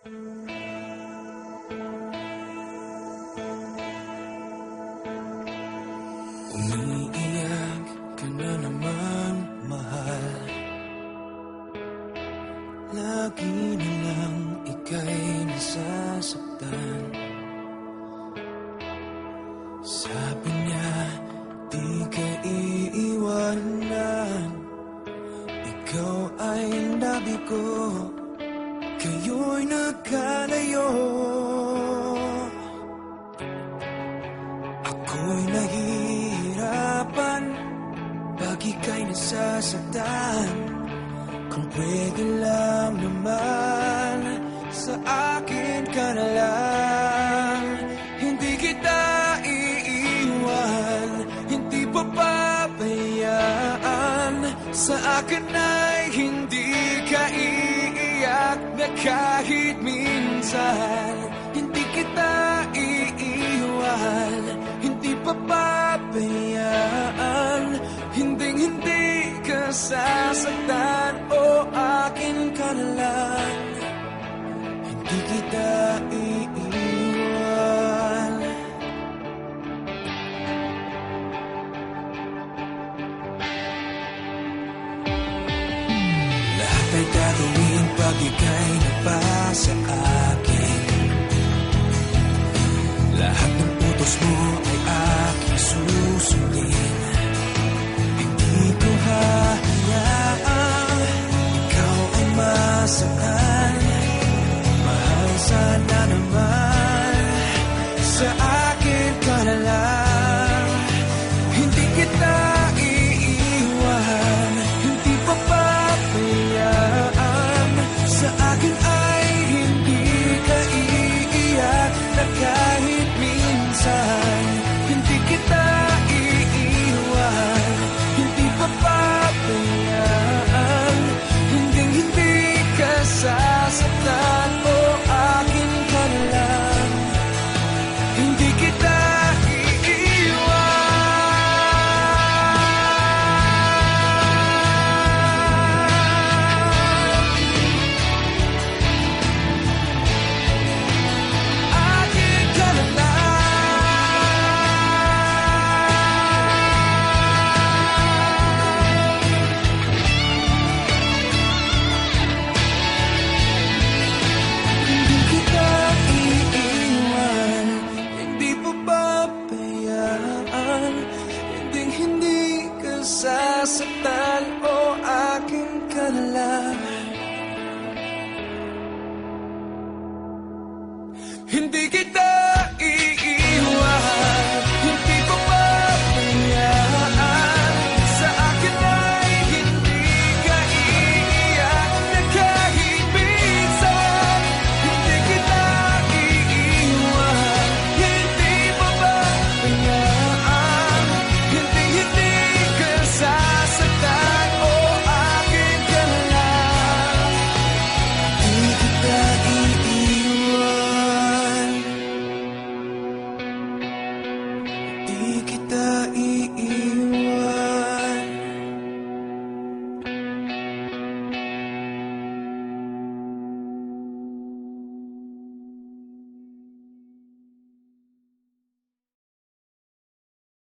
Umiiyak ka na naman, mahal. Lagi na lang ika'y nasasaktan. Sabi niya, di ka iiwanan. Ikaw ay nabi ko, kayo'y nagkalayo. Ako'y nahihirapan pag ika'y nasasaktan. Kung pwede lang naman, sa akin ka na lang. Hindi kita iiwan, hindi papabayaan. Sa akin ay hindi ka iiyak na kahit minsan. Hindi kita iiwan, hindi papabayaan. Hinding-hindi ka sasaktan, o akin ka na lang. Hindi kita iiwan. Lahat ay gagawin pag ika'y nagpasa akin. Lahat ng utos mo ay aking susundin. Hindi ko hahayaang ikaw ay masaktan. Mahal, sana naman sa akin ka na lang. Hindi kita iiwan, hindi papabayaan. Sa akin ay hindi ka iiyak na kahit minsan. Hindi kita iiwan, hindi papabayaan. Hinding-hindi ka sasaktan, o akin ka na lang. Hindi kita sasaktan, o akin ka na lang. Hindi kita